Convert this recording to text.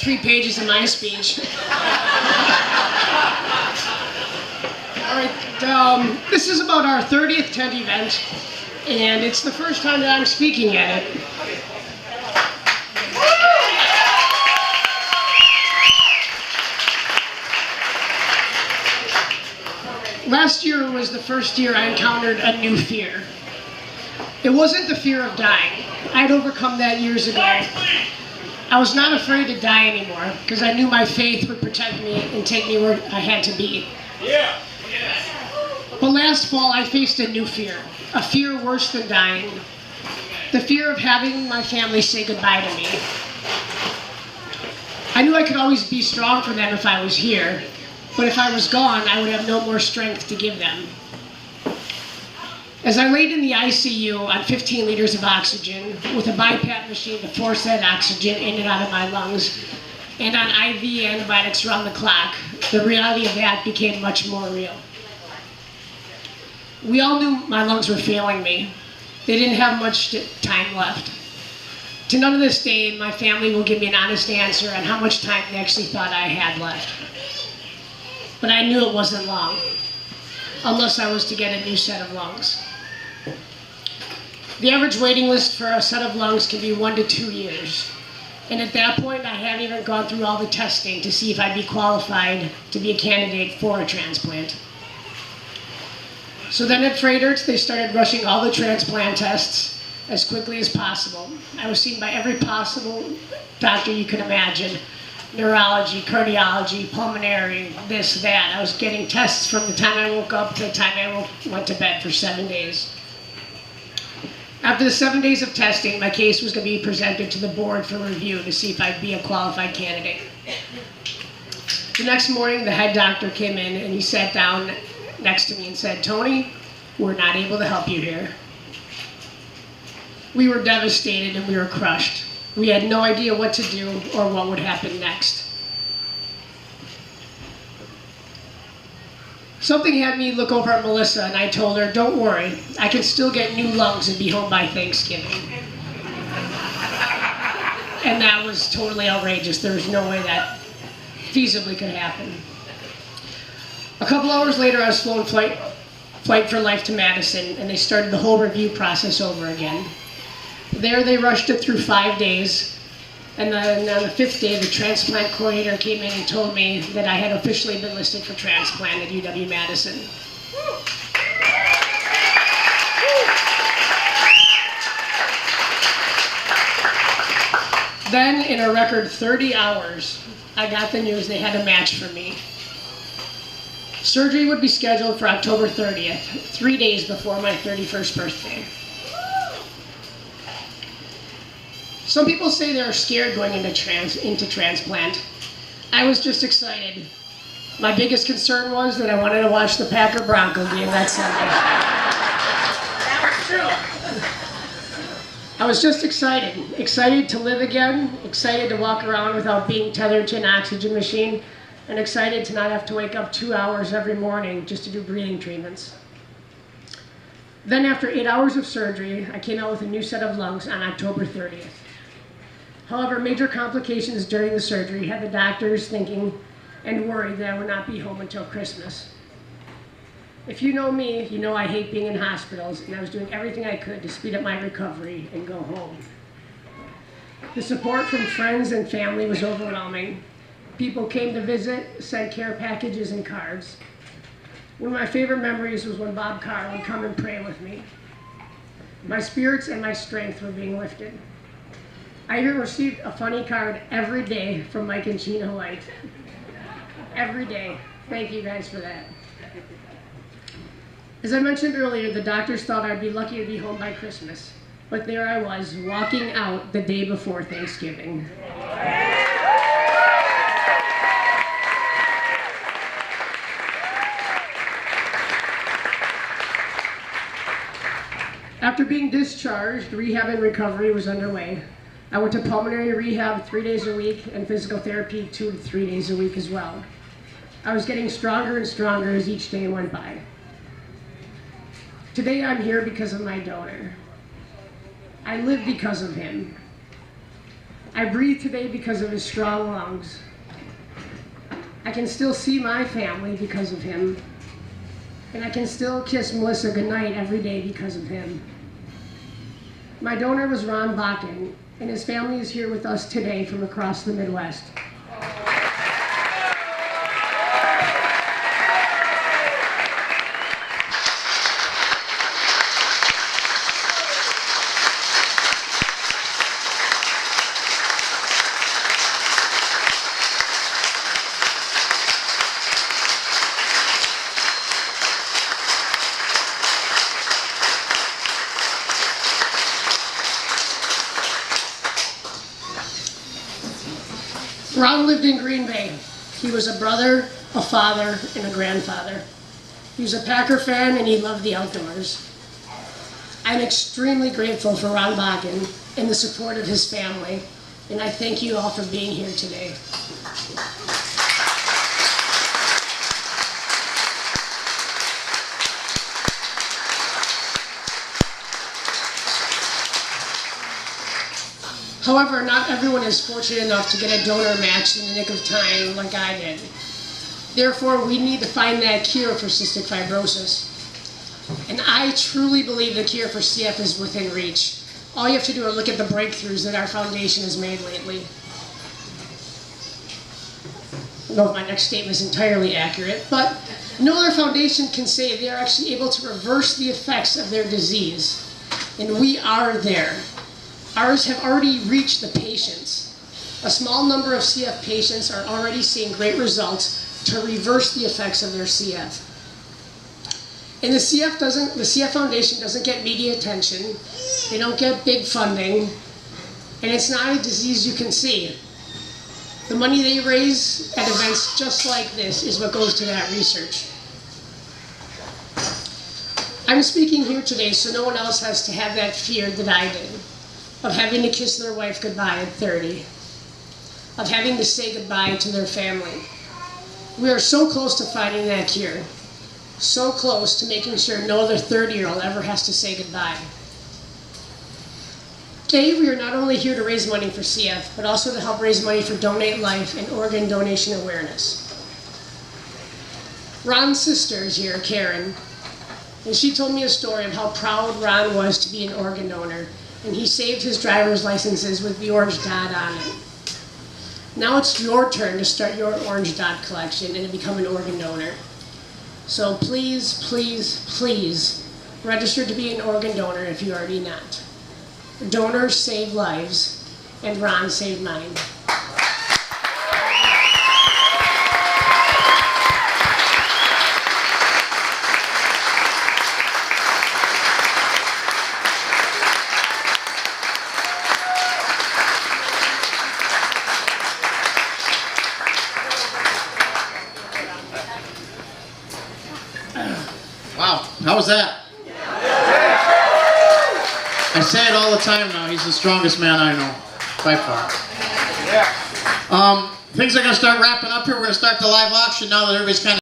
3 pages of my speech. All right, this is about our 30th tent event, and it's the first time that I'm speaking at it. Last year was the first year I encountered a new fear. It wasn't the fear of dying. I'd overcome that years ago. I was not afraid to die anymore because I knew my faith would protect me and take me where I had to be. Yeah. But last fall I faced a new fear, a fear worse than dying. The fear of having my family say goodbye to me. I knew I could always be strong for them if I was here, but if I was gone, I would have no more strength to give them. As I laid in the ICU on 15 liters of oxygen, with a BiPAP machine to force that oxygen in and out of my lungs, and on IV antibiotics around the clock, the reality of that became much more real. We all knew my lungs were failing me. They didn't have much time left. To none of this day, my family will give me an honest answer on how much time they actually thought I had left. But I knew it wasn't long, unless I was to get a new set of lungs. The average waiting list for a set of lungs can be 1 to 2 years. And at that point, I hadn't even gone through all the testing to see if I'd be qualified to be a candidate for a transplant. So then at Freighterts, they started rushing all the transplant tests as quickly as possible. I was seen by every possible doctor you could imagine. Neurology, cardiology, pulmonary, this, that. I was getting tests from the time I woke up to the time I went to bed for 7 days. After the 7 days of testing, my case was going to be presented to the board for review to see if I'd be a qualified candidate. The next morning, the head doctor came in and he sat down next to me and said, "Tony, we're not able to help you here." We were devastated and we were crushed. We had no idea what to do or what would happen next. Something had me look over at Melissa and I told her, "Don't worry, I can still get new lungs and be home by Thanksgiving." And that was totally outrageous. There was no way that feasibly could happen. A couple hours later, I was flown Flight for Life to Madison, and they started the whole review process over again. There, they rushed it through 5 days, and then on the 5th day, the transplant coordinator came in and told me that I had officially been listed for transplant at UW-Madison. Then, in a record 30 hours, I got the news they had a match for me. Surgery would be scheduled for October 30th, 3 days before my 31st birthday. Some people say they're scared going into transplant. I was just excited. My biggest concern was that I wanted to watch the Packer-Bronco game that Sunday. That was true. I was just excited to live again, excited to walk around without being tethered to an oxygen machine, and excited to not have to wake up 2 hours every morning just to do breathing treatments. Then after 8 hours of surgery, I came out with a new set of lungs on October 30th. However, major complications during the surgery had the doctors thinking and worried that I would not be home until Christmas. If you know me, you know I hate being in hospitals, and I was doing everything I could to speed up my recovery and go home. The support from friends and family was overwhelming. People came to visit, sent care packages and cards. One of my favorite memories was when Bob Carr would come and pray with me. My spirits and my strength were being lifted. I even received a funny card every day from Mike and Gina White. Every day. Thank you guys for that. As I mentioned earlier, the doctors thought I'd be lucky to be home by Christmas. But there I was, walking out the day before Thanksgiving. After being discharged, rehab and recovery was underway. I went to pulmonary rehab 3 days a week and physical therapy 2 to 3 days a week as well. I was getting stronger and stronger as each day went by. Today I'm here because of my donor. I live because of him. I breathe today because of his strong lungs. I can still see my family because of him. And I can still kiss Melissa goodnight every day because of him. My donor was Ron Bakken, and his family is here with us today from across the Midwest. Ron lived in Green Bay. He was a brother, a father, and a grandfather. He was a Packer fan and he loved the outdoors. I'm extremely grateful for Ron Bakken and the support of his family, and I thank you all for being here today. However, not everyone is fortunate enough to get a donor match in the nick of time like I did. Therefore, we need to find that cure for cystic fibrosis. And I truly believe the cure for CF is within reach. All you have to do is look at the breakthroughs that our foundation has made lately. I don't know if my next statement is entirely accurate, but no other foundation can say they are actually able to reverse the effects of their disease. And we are there. Ours have already reached the patients. A small number of CF patients are already seeing great results to reverse the effects of their CF. And the CF Foundation doesn't get media attention, they don't get big funding, and it's not a disease you can see. The money they raise at events just like this is what goes to that research. I'm speaking here today so no one else has to have that fear that I did, of having to kiss their wife goodbye at 30, of having to say goodbye to their family. We are so close to finding that cure, so close to making sure no other 30-year-old ever has to say goodbye. Today, we are not only here to raise money for CF, but also to help raise money for Donate Life and organ donation awareness. Ron's sister is here, Karen, and she told me a story of how proud Ron was to be an organ donor, and he saved his driver's licenses with the orange dot on it. Now it's your turn to start your orange dot collection and to become an organ donor. So please, please, please register to be an organ donor if you are already not. Donors save lives, and Ron saved mine. Wow, how was that? I say it all the time now, he's the strongest man I know, by far. Things are going to start wrapping up here. We're going to start the live auction now that everybody's kind of